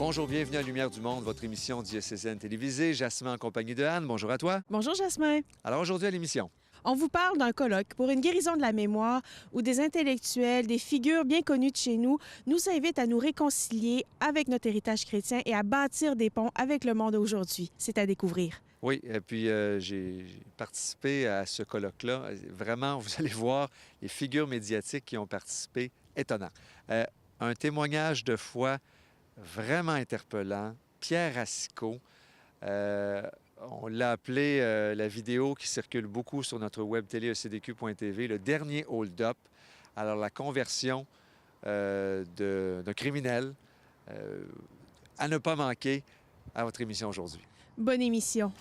Bonjour, bienvenue à Lumière du Monde, votre émission diocésaine télévisée. Jasmin en compagnie de Anne. Bonjour à toi. Bonjour Jasmin. Alors aujourd'hui à l'émission. On vous parle d'un colloque pour une guérison de la mémoire où des intellectuels, des figures bien connues de chez nous invitent à nous réconcilier avec notre héritage chrétien et à bâtir des ponts avec le monde aujourd'hui. C'est à découvrir. Oui, et puis j'ai participé à ce colloque-là. Vraiment, vous allez voir les figures médiatiques qui ont participé, étonnant. Un témoignage de foi vraiment interpellant. Pierre Racicot, on l'a appelé la vidéo qui circule beaucoup sur notre web télé ecdq.tv, le dernier hold-up. Alors, la conversion d'un criminel à ne pas manquer à votre émission aujourd'hui. Bonne émission.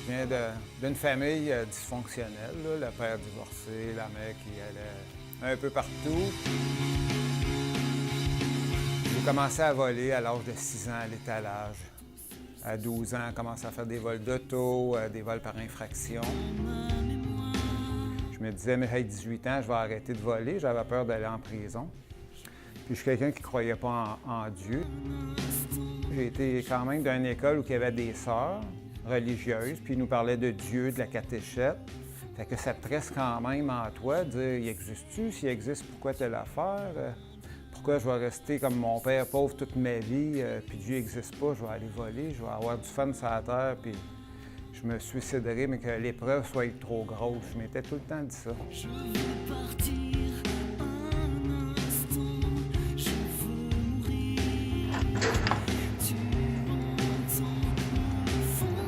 Je viens d'une famille dysfonctionnelle, là. Le père divorcé, la mère qui allait un peu partout. J'ai commencé à voler à l'âge de 6 ans à l'étalage. À 12 ans, j'ai commencé à faire des vols d'auto, des vols par infraction. Je me disais, mais j'ai 18 ans, je vais arrêter de voler. J'avais peur d'aller en prison. Puis je suis quelqu'un qui ne croyait pas en Dieu. J'ai été quand même dans une école où il y avait des sœurs religieuses, puis ils nous parlaient de Dieu, de la catéchète. Fait que ça te reste quand même en toi de dire, il existe-tu? S'il existe, pourquoi telle affaire? Pourquoi je vais rester comme mon père pauvre toute ma vie, puis Dieu n'existe pas, je vais aller voler, je vais avoir du fun sur la terre, puis je me suiciderai, mais que l'épreuve soit trop grosse. Je m'étais tout le temps dit ça. Je veux partir un instant, je veux mourir. Tu entends au fond de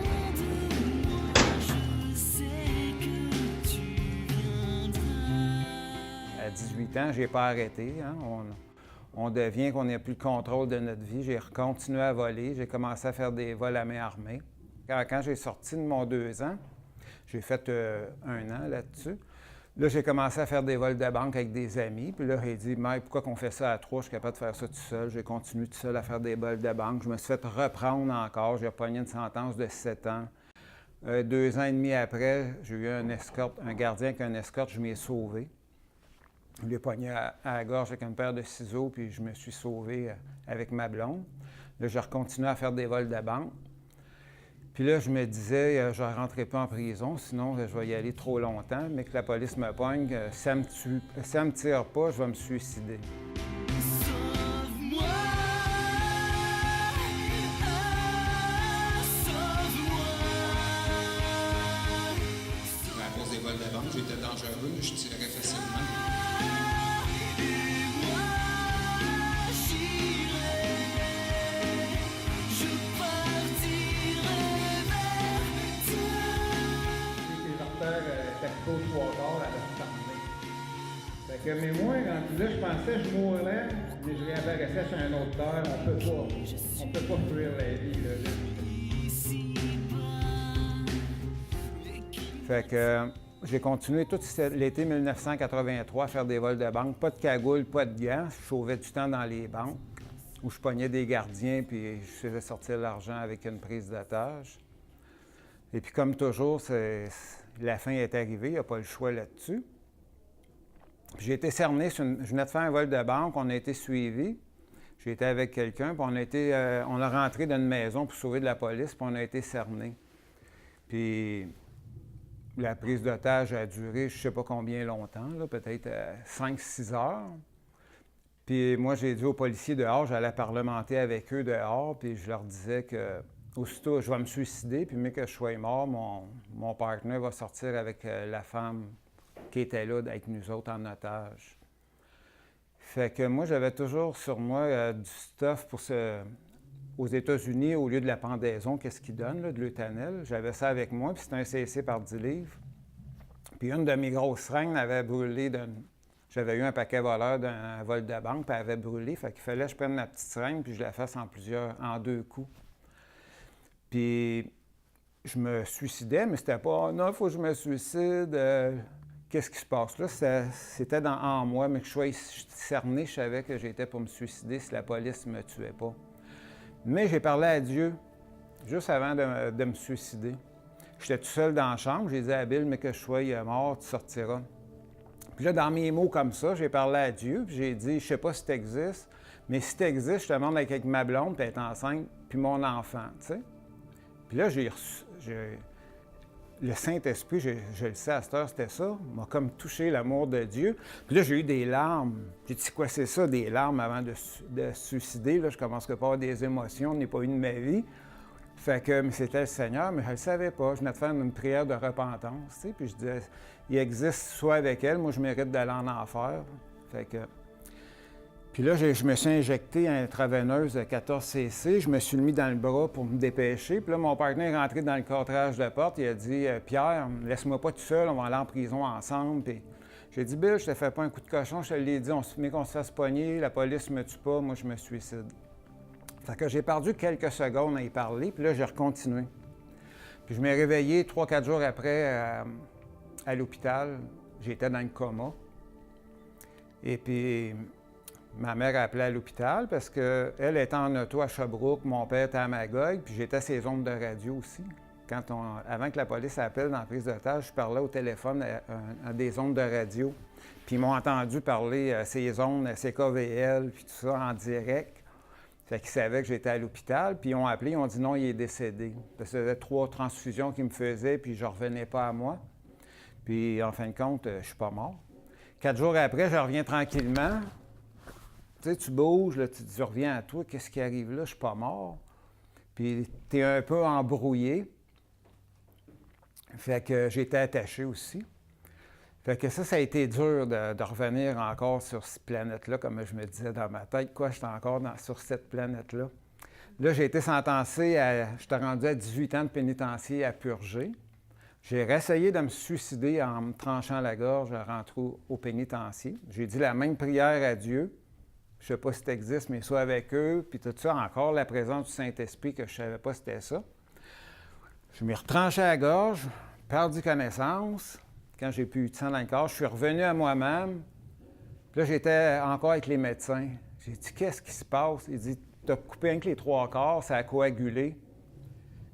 moi, je sais que tu viendras. À 18 ans, j'ai pas arrêté. Hein? On devient qu'on n'a plus le contrôle de notre vie. J'ai continué à voler. J'ai commencé à faire des vols à main armée. Quand j'ai sorti de mon 2 ans, j'ai fait 1 an là-dessus. Là, j'ai commencé à faire des vols de banque avec des amis. Puis là, j'ai dit, Mike, pourquoi qu'on fait ça à 3? Je suis capable de faire ça tout seul. J'ai continué tout seul à faire des vols de banque. Je me suis fait reprendre encore. J'ai pogné une sentence de 7 ans. 2 ans et demi après, j'ai eu un gardien avec un escorte. Je m'y ai sauvé. Je l'ai pogné à la gorge avec une paire de ciseaux, puis je me suis sauvé avec ma blonde. Là, j'ai continué à faire des vols de banque. Puis là, je me disais, je ne rentrerai pas en prison, sinon je vais y aller trop longtemps, mais que la police me pogne, si ça me tire pas, je vais me suicider. Sauve-moi, sauve-moi. À cause des vols de banque, j'étais dangereux, je tirais facilement. Au 3 quarts, elle a fermé. Fait que, mais moi, là, je pensais que je mourrais, mais je réapparaissais sur un autre terre. On peut pas fuir la vie, là. Fait que j'ai continué tout l'été 1983 à faire des vols de banque. Pas de cagoule, pas de gants. Je sauvais du temps dans les banques où je pognais des gardiens puis je faisais sortir l'argent avec une prise d'otage. Et puis comme toujours, la fin est arrivée, il n'y a pas le choix là-dessus. Puis j'ai été cerné, je venais de faire un vol de banque, on a été suivis. J'ai été avec quelqu'un, puis on a rentré dans une maison pour sauver de la police, puis on a été cerné. Puis la prise d'otage a duré je ne sais pas combien longtemps, peut-être 5-6 heures. Puis moi, j'ai dit aux policiers dehors, j'allais parlementer avec eux dehors, puis je leur disais que aussitôt, je vais me suicider, puis mais que je sois mort, mon partenaire va sortir avec la femme qui était là avec nous autres en otage. Fait que moi, j'avais toujours sur moi du stuff aux États-Unis, au lieu de la pendaison, qu'est-ce qu'ils donnent, là, de l'Eutanil. J'avais ça avec moi, puis c'était un CC par 10 livres. Puis une de mes grosses seringues avait brûlé. J'avais eu un paquet voleur d'un vol de banque, puis elle avait brûlé. Fait qu'il fallait que je prenne ma petite seringue, puis je la fasse en 2 coups. Puis je me suicidais, mais c'était pas « oh non, il faut que je me suicide ». Qu'est-ce qui se passe là? C'était en moi, mais que je sois cerné, je savais que j'étais pour me suicider si la police ne me tuait pas. Mais j'ai parlé à Dieu. juste avant de me suicider. J'étais tout seul dans la chambre, j'ai dit à Bill, mais que je sois mort, tu sortiras. Puis là, dans mes mots comme ça, j'ai parlé à Dieu, puis j'ai dit, je sais pas si tu existes, mais si tu existes, je te demande avec ma blonde, puis elle est enceinte, puis mon enfant, tu sais. Puis là, j'ai reçu, le Saint-Esprit, je le sais à cette heure, c'était ça, m'a comme touché l'amour de Dieu. Puis là, j'ai eu des larmes. J'ai dit, quoi, c'est ça, des larmes avant de se suicider? Là, je commencerai pas à avoir des émotions, je n'ai pas eu de ma vie. Fait que c'était le Seigneur, mais je ne le savais pas. Je venais de faire une prière de repentance, tu sais, puis je disais, il existe soit avec elle, moi, je mérite d'aller en enfer. Fait que... Puis là, je me suis injecté à intraveineuse de 14 cc. Je me suis mis dans le bras pour me dépêcher. Puis là, mon partenaire est rentré dans le cadrage de porte. Il a dit « Pierre, laisse-moi pas tout seul, on va aller en prison ensemble. » Puis j'ai dit « Bill, je te fais pas un coup de cochon, je te l'ai dit, mais qu'on se fasse pogner, la police me tue pas, moi je me suicide. » Fait que j'ai perdu quelques secondes à y parler, puis là, j'ai recontinué. Puis je m'ai réveillé 3-4 jours après à l'hôpital. J'étais dans le coma. Et puis... ma mère a appelé à l'hôpital parce qu'elle était en auto à Sherbrooke, mon père était à Magog, puis j'étais à ses ondes de radio aussi. Avant que la police appelle dans la prise d'otage, je parlais au téléphone à des ondes de radio. Puis ils m'ont entendu parler à ces ondes, à CKVL, puis tout ça en direct. Fait qu'ils savaient que j'étais à l'hôpital, puis ils ont appelé, ils ont dit non, il est décédé. Parce que c'était 3 transfusions qu'ils me faisaient, puis je ne revenais pas à moi. Puis en fin de compte, je suis pas mort. 4 jours après, je reviens tranquillement. Tu sais, tu bouges, là, tu reviens à toi, qu'est-ce qui arrive là? Je suis pas mort. Puis tu es un peu embrouillé. Fait que j'ai été attaché aussi. Fait que ça a été dur de revenir encore sur cette planète-là, comme je me disais dans ma tête. Quoi, j'étais encore sur cette planète-là. Là, j'ai été sentencé j'étais rendu à 18 ans de pénitencier à purger. J'ai réessayé de me suicider en me tranchant la gorge en rentrant au pénitencier. J'ai dit la même prière à Dieu. Je ne sais pas si ça existe, mais soit avec eux, puis tout ça, encore la présence du Saint-Esprit, que je ne savais pas c'était ça. Je m'ai retranché à la gorge, perdu connaissance. Quand j'ai plus eu de sang dans le corps, je suis revenu à moi-même. Puis là, j'étais encore avec les médecins. J'ai dit, qu'est-ce qui se passe? Il dit, tu as coupé un que les 3 quarts, ça a coagulé.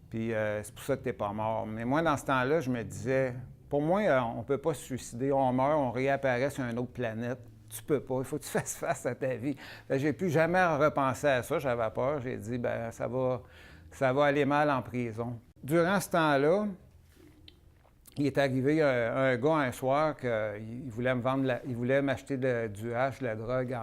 Puis c'est pour ça que tu n'es pas mort. Mais moi, dans ce temps-là, je me disais, pour moi, on ne peut pas se suicider. On meurt, on réapparaît sur une autre planète. Tu peux pas, il faut que tu fasses face à ta vie. J'ai plus jamais repensé à ça, j'avais peur. J'ai dit, bien, ça va aller mal en prison. Durant ce temps-là, il est arrivé un gars un soir qu'il voulait me vendre, il voulait m'acheter du hash, de la drogue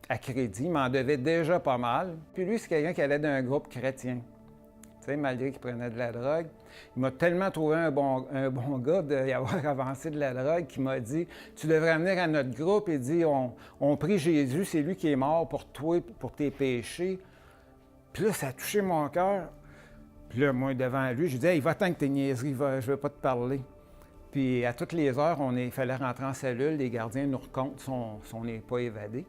à crédit. Il m'en devait déjà pas mal. Puis lui, c'est quelqu'un qui allait d'un groupe chrétien. Tu sais, malgré qu'il prenait de la drogue. Il m'a tellement trouvé un bon gars d'y avoir avancé de la drogue qu'il m'a dit « Tu devrais venir à notre groupe. » Il dit « On prie Jésus, c'est lui qui est mort pour toi, pour tes péchés. » Puis là, ça a touché mon cœur. Puis là, moi, devant lui, je lui dis « Hey, va-t'en que tes niaiseries, je ne veux pas te parler. » Puis à toutes les heures, il fallait rentrer en cellule. Les gardiens nous recomptent si on n'est pas évadé.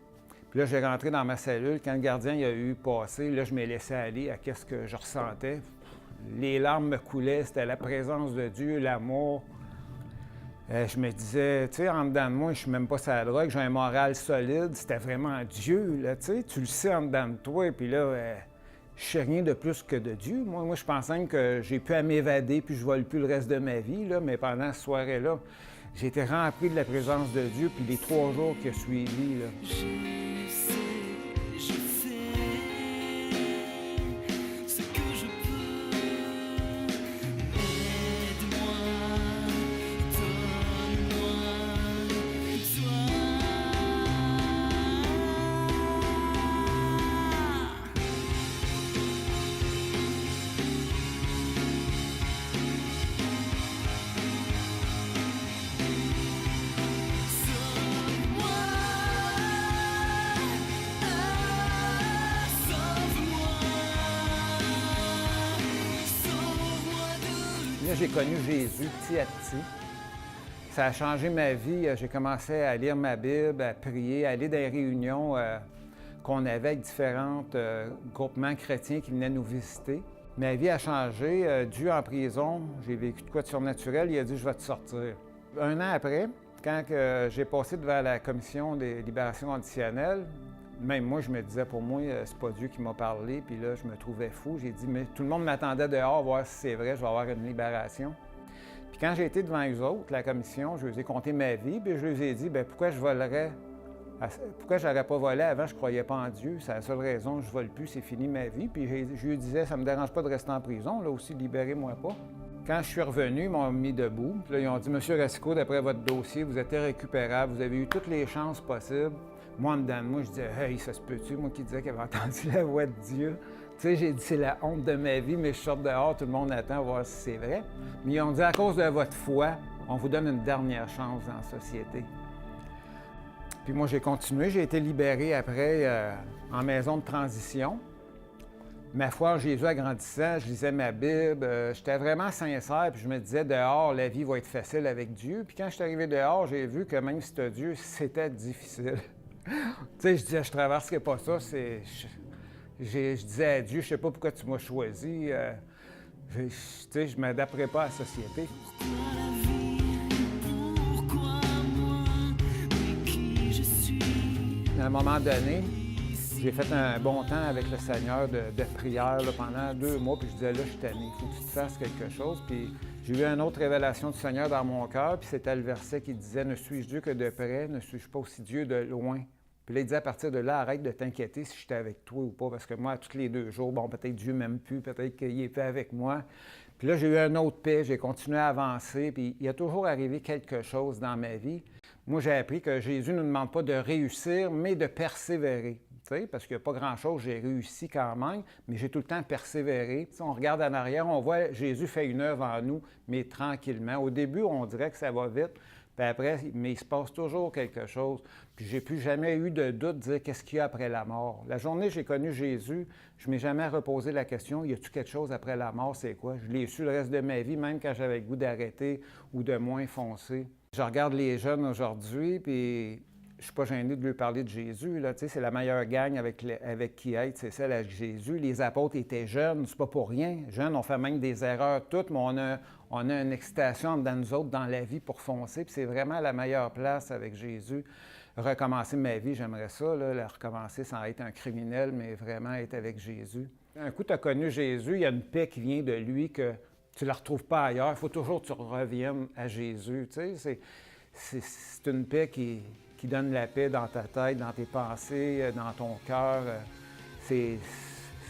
Puis là, j'ai rentré dans ma cellule. Quand le gardien il a eu passé, là, je m'ai laissé aller à ce que je ressentais. Les larmes me coulaient, c'était la présence de Dieu, l'amour. Je me disais, tu sais, en dedans de moi, je suis même pas sur la drogue, j'ai un moral solide. C'était vraiment Dieu, là, tu sais. Tu le sais en dedans de toi, puis là, je sais rien de plus que de Dieu. Moi, je pensais même que j'ai pu à m'évader, puis je vole plus le reste de ma vie, là. Mais pendant cette soirée-là, j'ai été rempli de la présence de Dieu, puis les 3 jours qui ont suivi, là. Je sais, je fais ce que je peux. Aide-moi, donne-moi toi. Sauve-moi, sauve-moi de Là, j'ai connu Jésus petit à petit. Ça a changé ma vie. J'ai commencé à lire ma Bible, à prier, à aller dans les réunions qu'on avait avec différents groupements chrétiens qui venaient nous visiter. Ma vie a changé. Dieu en prison, j'ai vécu de quoi de surnaturel. Il a dit « Je vais te sortir ». 1 an après, quand j'ai passé devant la commission des libérations conditionnelles, Même moi, je me disais, pour moi, c'est pas Dieu qui m'a parlé. Puis là, je me trouvais fou. J'ai dit, mais tout le monde m'attendait dehors, voir si c'est vrai, je vais avoir une libération. Puis quand j'ai été devant eux autres, la commission, je leur ai conté ma vie, puis je leur ai dit, bien, pourquoi je volerais? Pourquoi je n'aurais pas volé avant? Je ne croyais pas en Dieu. C'est la seule raison, je ne vole plus, c'est fini ma vie. Puis je lui disais, ça ne me dérange pas de rester en prison, là aussi, libérez-moi pas. Quand je suis revenu, ils m'ont mis debout. Puis là, ils ont dit, Monsieur Racicot, d'après votre dossier, vous êtes irrécupérable, vous avez eu toutes les chances possibles. Moi, en dedans de moi, je disais, hey, ça se peut-tu? Moi qui disais qu'il avait entendu la voix de Dieu. Tu sais, j'ai dit, c'est la honte de ma vie, mais je sors dehors, tout le monde attend voir si c'est vrai. Mais ils ont dit, à cause de votre foi, on vous donne une dernière chance dans la société. Puis moi, j'ai continué. J'ai été libéré après en maison de transition. Ma foi en Jésus agrandissant, je lisais ma Bible. J'étais vraiment sincère, puis je me disais, dehors, la vie va être facile avec Dieu. Puis quand je suis arrivé dehors, j'ai vu que même si c'était Dieu, c'était difficile. Tu sais, je disais, je traverserai pas ça. Je disais à Dieu, je sais pas pourquoi tu m'as choisi. Tu sais, je m'adapterai pas à la société. À un moment donné, j'ai fait un bon temps avec le Seigneur de prière là, pendant 2 mois, puis je disais, là, je suis tanné, il faut que tu te fasses quelque chose. Puis j'ai eu une autre révélation du Seigneur dans mon cœur, puis c'était le verset qui disait, ne suis-je Dieu que de près, ne suis-je pas aussi Dieu de loin. Puis là, il disait, à partir de là, arrête de t'inquiéter si j'étais avec toi ou pas, parce que moi, tous les 2 jours, bon, peut-être Dieu m'aime plus, peut-être qu'il est plus avec moi. Puis là, j'ai eu un autre paix, j'ai continué à avancer, puis il a toujours arrivé quelque chose dans ma vie. Moi, j'ai appris que Jésus ne nous demande pas de réussir, mais de persévérer. Parce qu'il n'y a pas grand-chose, j'ai réussi quand même, mais j'ai tout le temps persévéré. T'sais, on regarde en arrière, on voit Jésus fait une œuvre en nous, mais tranquillement. Au début, on dirait que ça va vite, puis après, mais il se passe toujours quelque chose. Puis j'ai plus jamais eu de doute de dire qu'est-ce qu'il y a après la mort. La journée où j'ai connu Jésus, je ne m'ai jamais reposé la question, y a-t-il quelque chose après la mort, c'est quoi? Je l'ai su le reste de ma vie, même quand j'avais le goût d'arrêter ou de moins foncer. Je regarde les jeunes aujourd'hui, puis je ne suis pas gêné de lui parler de Jésus. Là. C'est la meilleure gang avec qui être, c'est celle avec Jésus. Les apôtres étaient jeunes, c'est pas pour rien. Jeunes, on fait même des erreurs toutes, mais on a une excitation dans nous autres dans la vie pour foncer. Puis c'est vraiment la meilleure place avec Jésus. Recommencer ma vie, j'aimerais ça, là, la recommencer sans être un criminel, mais vraiment être avec Jésus. Un coup, tu as connu Jésus, il y a une paix qui vient de lui que tu ne la retrouves pas ailleurs. Il faut toujours que tu reviennes à Jésus. Tu sais, c'est une paix qui donne la paix dans ta tête, dans tes pensées, dans ton cœur. C'est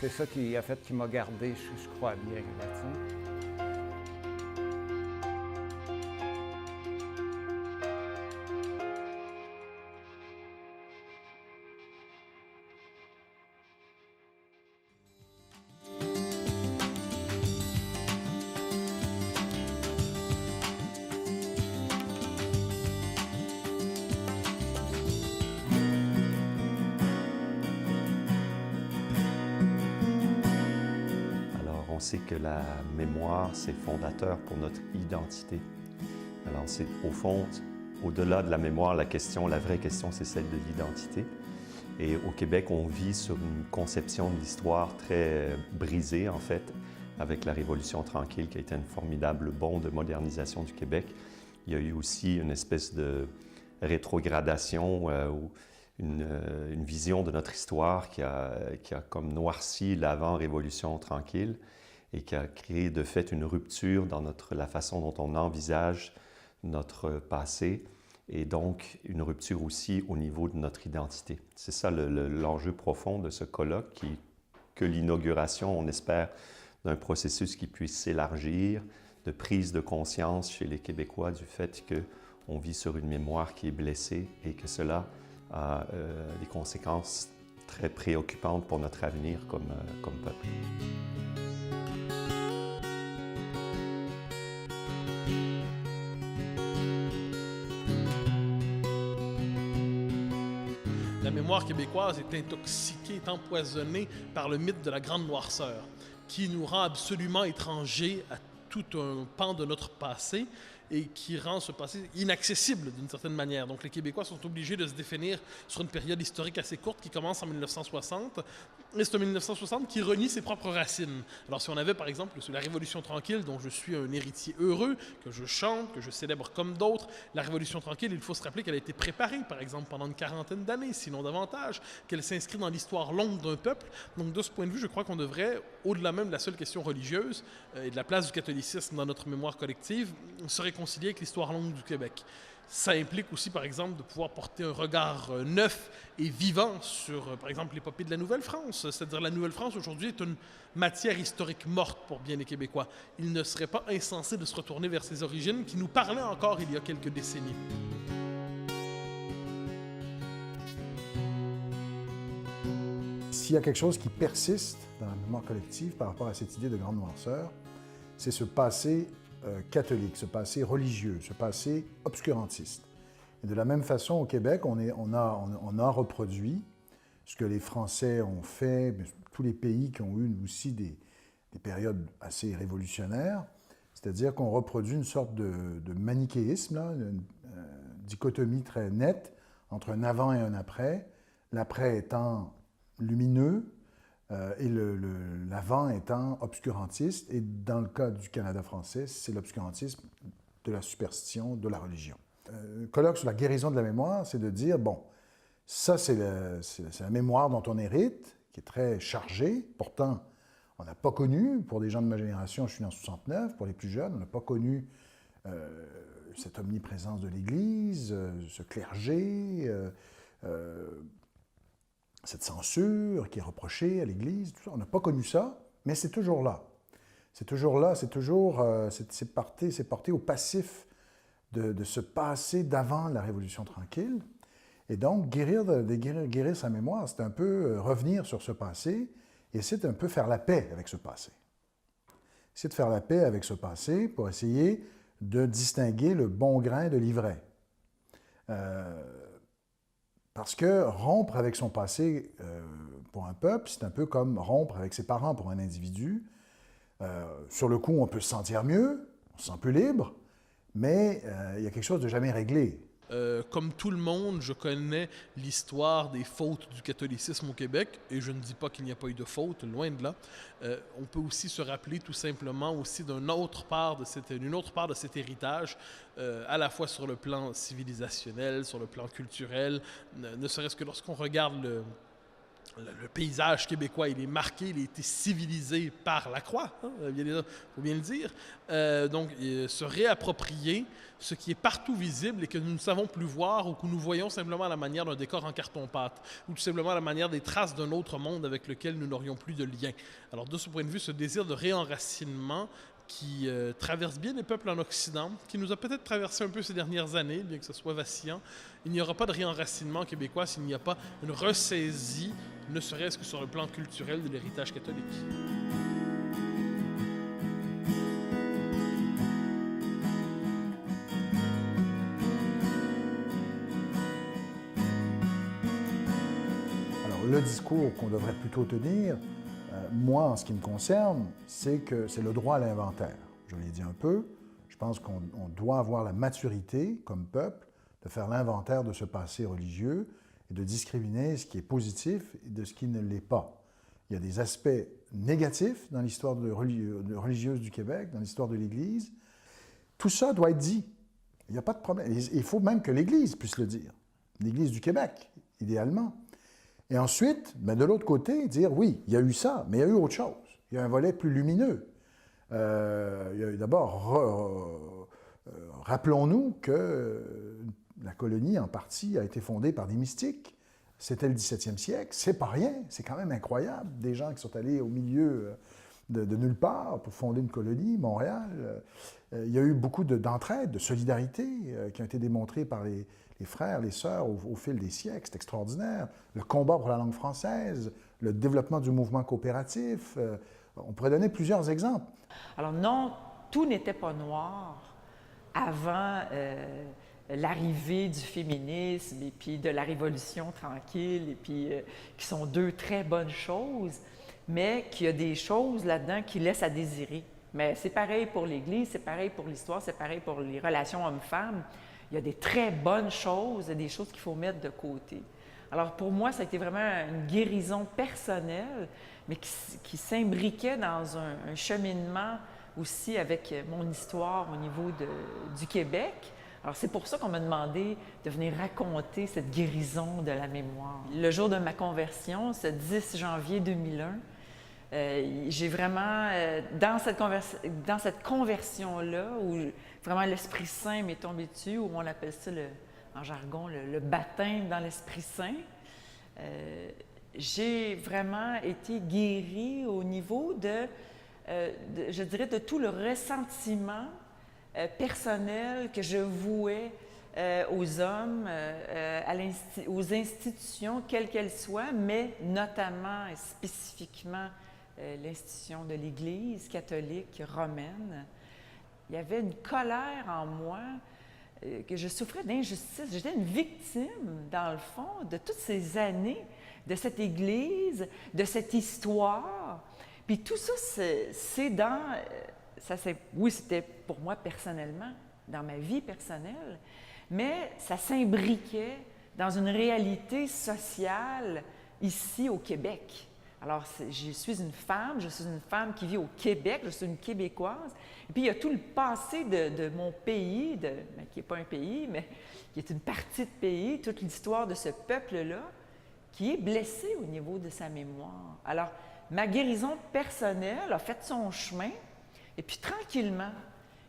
ça qui a fait, qui m'a gardé, je crois bien là-dessus. On sait que la mémoire, c'est fondateur pour notre identité. Alors, c'est au fond, au-delà de la mémoire, la vraie question, c'est celle de l'identité. Et au Québec, on vit sur une conception de l'histoire très brisée, en fait, avec la Révolution tranquille, qui a été un formidable bond de modernisation du Québec. Il y a eu aussi une espèce de rétrogradation ou une vision de notre histoire qui a comme noirci l'avant-Révolution tranquille et qui a créé de fait une rupture dans la façon dont on envisage notre passé et donc une rupture aussi au niveau de notre identité. C'est ça l'enjeu profond de ce colloque, que l'inauguration, on espère, d'un processus qui puisse s'élargir, de prise de conscience chez les Québécois du fait qu'on vit sur une mémoire qui est blessée et que cela a des conséquences très préoccupantes pour notre avenir comme peuple. La mémoire québécoise est intoxiquée, est empoisonnée par le mythe de la grande noirceur, qui nous rend absolument étrangers à tout un pan de notre passé et qui rend ce passé inaccessible d'une certaine manière. Donc les Québécois sont obligés de se définir sur une période historique assez courte qui commence en 1960. Et c'est en 1960 qui renie ses propres racines. Alors si on avait par exemple la Révolution tranquille, dont je suis un héritier heureux, que je chante, que je célèbre comme d'autres, la Révolution tranquille, il faut se rappeler qu'elle a été préparée par exemple pendant une quarantaine d'années, sinon davantage, qu'elle s'inscrit dans l'histoire longue d'un peuple. Donc de ce point de vue, je crois qu'on devrait, au-delà même de la seule question religieuse et de la place du catholicisme dans notre mémoire collective, se réconcilier avec l'histoire longue du Québec. Ça implique aussi, par exemple, de pouvoir porter un regard neuf et vivant sur, par exemple, l'épopée de la Nouvelle-France. C'est-à-dire la Nouvelle-France, aujourd'hui, est une matière historique morte pour bien les Québécois. Il ne serait pas insensé de se retourner vers ses origines qui nous parlaient encore il y a quelques décennies. S'il y a quelque chose qui persiste dans la mémoire collective par rapport à cette idée de grande noirceur, c'est ce passé catholique, ce passé religieux, ce passé obscurantiste. Et de la même façon, au Québec, on a reproduit ce que les Français ont fait, tous les pays qui ont eu aussi des périodes assez révolutionnaires, c'est-à-dire qu'on reproduit une sorte de manichéisme, là, une dichotomie très nette entre un avant et un après, l'après étant lumineux, et l'avant étant obscurantiste, et dans le cas du Canada français, c'est l'obscurantisme de la superstition, de la religion. Le colloque sur la guérison de la mémoire, c'est de dire, bon, ça c'est la mémoire dont on hérite, qui est très chargée, pourtant on n'a pas connu, pour des gens de ma génération, je suis en 69, pour les plus jeunes, on n'a pas connu cette omniprésence de l'Église, ce clergé, cette censure qui est reprochée à l'Église, tout ça. On n'a pas connu ça, mais c'est toujours là. C'est toujours là, c'est porté au passif de ce passé d'avant la Révolution tranquille. Et donc, guérir sa mémoire, c'est un peu revenir sur ce passé et c'est un peu faire la paix avec ce passé. C'est de faire la paix avec ce passé pour essayer de distinguer le bon grain de l'ivraie. Parce que rompre avec son passé pour un peuple, c'est un peu comme rompre avec ses parents pour un individu. Sur le coup, on peut se sentir mieux, on se sent plus libre, mais il y a quelque chose de jamais réglé. Comme tout le monde, je connais l'histoire des fautes du catholicisme au Québec, et je ne dis pas qu'il n'y a pas eu de fautes, loin de là. On peut aussi se rappeler tout simplement aussi d'une autre part de cet héritage, à la fois sur le plan civilisationnel, sur le plan culturel, ne serait-ce que lorsqu'on regarde le paysage québécois, il est marqué, il a été civilisé par la croix, il faut bien le dire. Donc, se réapproprier ce qui est partout visible et que nous ne savons plus voir ou que nous voyons simplement à la manière d'un décor en carton-pâte ou tout simplement à la manière des traces d'un autre monde avec lequel nous n'aurions plus de lien. Alors, de ce point de vue, ce désir de réenracinement qui traverse bien les peuples en Occident, qui nous a peut-être traversé un peu ces dernières années, bien que ce soit vacillant. Il n'y aura pas de réenracinement québécois s'il n'y a pas une ressaisie, ne serait-ce que sur le plan culturel de l'héritage catholique. Alors, le discours qu'on devrait plutôt tenir, moi, en ce qui me concerne, c'est que c'est le droit à l'inventaire. Je l'ai dit un peu, je pense qu'on doit avoir la maturité, comme peuple, de faire l'inventaire de ce passé religieux et de discriminer ce qui est positif et de ce qui ne l'est pas. Il y a des aspects négatifs dans l'histoire religieuse du Québec, dans l'histoire de l'Église. Tout ça doit être dit. Il n'y a pas de problème. Il faut même que l'Église puisse le dire. L'Église du Québec, idéalement. Et ensuite, de l'autre côté, dire oui, il y a eu ça, mais il y a eu autre chose. Il y a un volet plus lumineux. D'abord, rappelons-nous que la colonie, en partie, a été fondée par des mystiques. C'était le 17e siècle. C'est pas rien. C'est quand même incroyable. Des gens qui sont allés au milieu de nulle part pour fonder une colonie, Montréal. Il y a eu beaucoup d'entraide, de solidarité qui ont été démontrées par les frères, les sœurs au fil des siècles. C'est extraordinaire. Le combat pour la langue française, le développement du mouvement coopératif. On pourrait donner plusieurs exemples. Alors non, tout n'était pas noir avant l'arrivée du féminisme et puis de la Révolution tranquille, et puis qui sont deux très bonnes choses, mais qu'il y a des choses là-dedans qui laissent à désirer. Mais c'est pareil pour l'Église, c'est pareil pour l'histoire, c'est pareil pour les relations hommes-femmes. Il y a des très bonnes choses et des choses qu'il faut mettre de côté. Alors pour moi, ça a été vraiment une guérison personnelle, mais qui s'imbriquait dans un cheminement aussi avec mon histoire au niveau du Québec. Alors c'est pour ça qu'on m'a demandé de venir raconter cette guérison de la mémoire. Le jour de ma conversion, ce 10 janvier 2001, j'ai vraiment, dans cette conversion-là, où vraiment l'Esprit Saint m'est tombé dessus, où on appelle ça, en jargon, le baptême dans l'Esprit Saint, j'ai vraiment été guérie au niveau je dirais, de tout le ressentiment personnel que je vouais aux hommes, aux institutions, quelles qu'elles soient, mais notamment et spécifiquement l'institution de l'Église catholique romaine. Il y avait une colère en moi que je souffrais d'injustice. J'étais une victime, dans le fond, de toutes ces années, de cette Église, de cette histoire. Puis tout ça, oui, c'était pour moi personnellement, dans ma vie personnelle, mais ça s'imbriquait dans une réalité sociale ici au Québec. Alors, je suis une femme qui vit au Québec, je suis une Québécoise. Et puis, il y a tout le passé de mon pays, qui n'est pas un pays, mais qui est une partie de pays, toute l'histoire de ce peuple-là, qui est blessé au niveau de sa mémoire. Alors, ma guérison personnelle a fait son chemin, et puis tranquillement,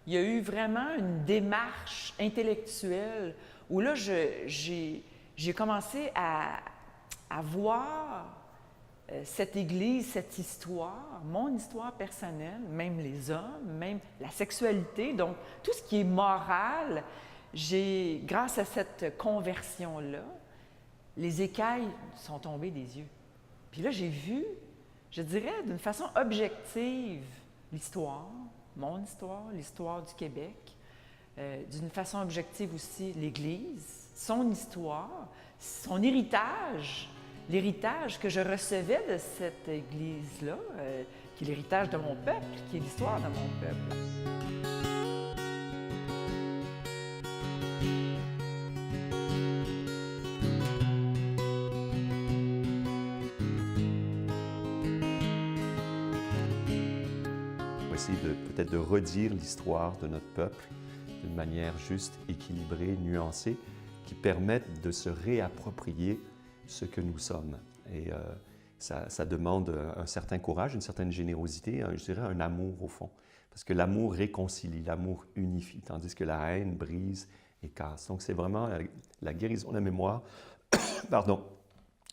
il y a eu vraiment une démarche intellectuelle où là, j'ai commencé à voir cette Église, cette histoire, mon histoire personnelle, même les hommes, même la sexualité, donc tout ce qui est moral, grâce à cette conversion-là, les écailles sont tombées des yeux. Puis là, j'ai vu, je dirais, d'une façon objective, l'histoire, mon histoire, l'histoire du Québec, d'une façon objective aussi l'Église, son histoire, son héritage, l'héritage que je recevais de cette Église-là, qui est l'héritage de mon peuple, qui est l'histoire de mon peuple. Essayer peut-être de redire l'histoire de notre peuple d'une manière juste, équilibrée, nuancée, qui permette de se réapproprier ce que nous sommes. Et ça demande un certain courage, une certaine générosité, je dirais un amour au fond. Parce que l'amour réconcilie, l'amour unifie, tandis que la haine brise et casse. Donc c'est vraiment la guérison de la mémoire, pardon,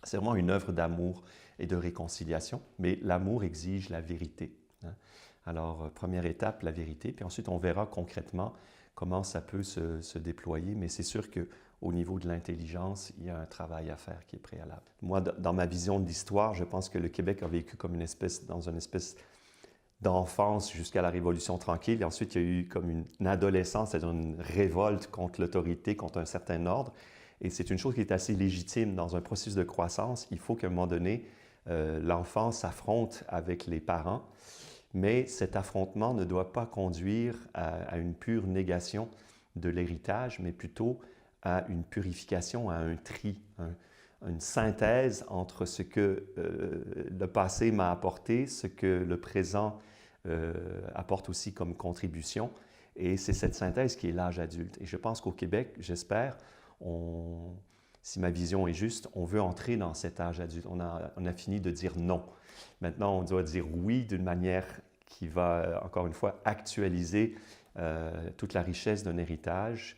c'est vraiment une œuvre d'amour et de réconciliation, mais l'amour exige la vérité. Hein. Alors, première étape, la vérité, puis ensuite on verra concrètement comment ça peut se déployer, mais c'est sûr qu'au niveau de l'intelligence, il y a un travail à faire qui est préalable. Moi, dans ma vision de l'histoire, je pense que le Québec a vécu comme dans une espèce d'enfance jusqu'à la Révolution tranquille, et ensuite il y a eu comme une adolescence, c'est-à-dire une révolte contre l'autorité, contre un certain ordre, et c'est une chose qui est assez légitime dans un processus de croissance. Il faut qu'à un moment donné, l'enfant s'affronte avec les parents, mais cet affrontement ne doit pas conduire à une pure négation de l'héritage, mais plutôt à une purification, à un tri, une synthèse entre ce que le passé m'a apporté, ce que le présent apporte aussi comme contribution. Et c'est cette synthèse qui est l'âge adulte. Et je pense qu'au Québec, j'espère, si ma vision est juste, on veut entrer dans cet âge adulte. On a fini de dire non. Maintenant, on doit dire oui d'une manière qui va, encore une fois, actualiser toute la richesse d'un héritage,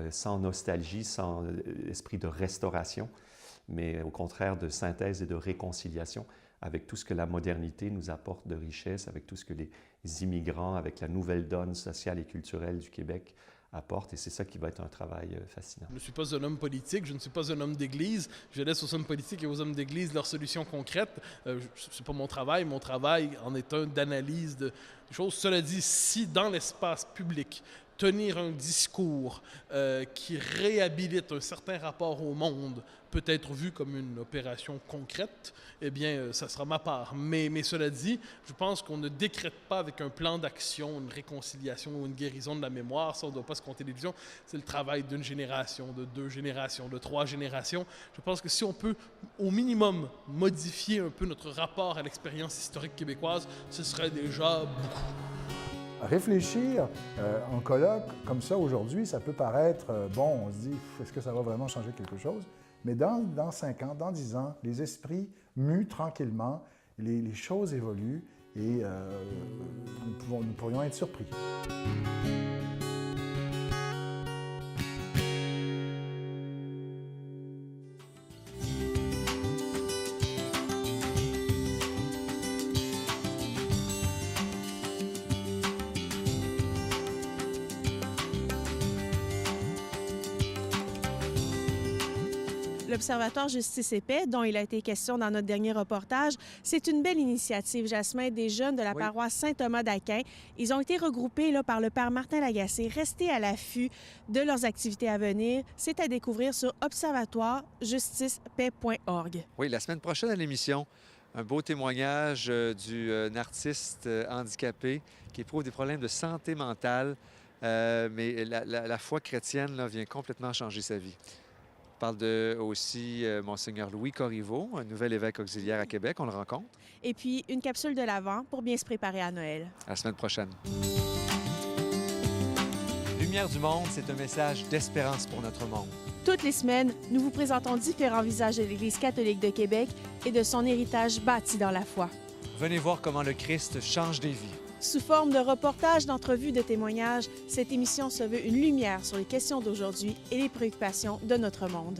sans nostalgie, sans esprit de restauration, mais au contraire de synthèse et de réconciliation avec tout ce que la modernité nous apporte de richesse, avec tout ce que les immigrants, avec la nouvelle donne sociale et culturelle du Québec apportent. Et c'est ça qui va être un travail fascinant. Je ne suis pas un homme politique, je ne suis pas un homme d'église. Je laisse aux hommes politiques et aux hommes d'église leurs solutions concrètes. Ce n'est pas mon travail. Mon travail en est un d'analyse de choses. Cela dit, si dans l'espace public, tenir un discours qui réhabilite un certain rapport au monde peut être vu comme une opération concrète, eh bien, ça sera ma part. Mais cela dit, je pense qu'on ne décrète pas avec un plan d'action une réconciliation ou une guérison de la mémoire. Ça, on ne doit pas se compter l'illusion. C'est le travail d'une génération, de 2 générations, de 3 générations. Je pense que si on peut, au minimum, modifier un peu notre rapport à l'expérience historique québécoise, ce serait déjà beaucoup. Réfléchir en colloque comme ça aujourd'hui, ça peut paraître, bon, on se dit, est-ce que ça va vraiment changer quelque chose? Mais dans 5 ans, dans 10 ans, les esprits muent tranquillement, les choses évoluent et nous pourrions être surpris. L'Observatoire Justice et Paix, dont il a été question dans notre dernier reportage, c'est une belle initiative, Jasmin, des jeunes de la paroisse Saint-Thomas d'Aquin. Ils ont été regroupés là, par le père Martin Lagacé. Restez à l'affût de leurs activités à venir. C'est à découvrir sur observatoirejusticepaix.org. Oui, la semaine prochaine à l'émission, un beau témoignage d'un artiste handicapé qui éprouve des problèmes de santé mentale, mais la foi chrétienne là, vient complètement changer sa vie. On parle aussi Monseigneur Louis Corriveau, un nouvel évêque auxiliaire à Québec. On le rencontre. Et puis, une capsule de l'Avent pour bien se préparer à Noël. À la semaine prochaine. Lumière du monde, c'est un message d'espérance pour notre monde. Toutes les semaines, nous vous présentons différents visages de l'Église catholique de Québec et de son héritage bâti dans la foi. Venez voir comment le Christ change des vies. Sous forme de reportages, d'entrevues, de témoignages, cette émission se veut une lumière sur les questions d'aujourd'hui et les préoccupations de notre monde.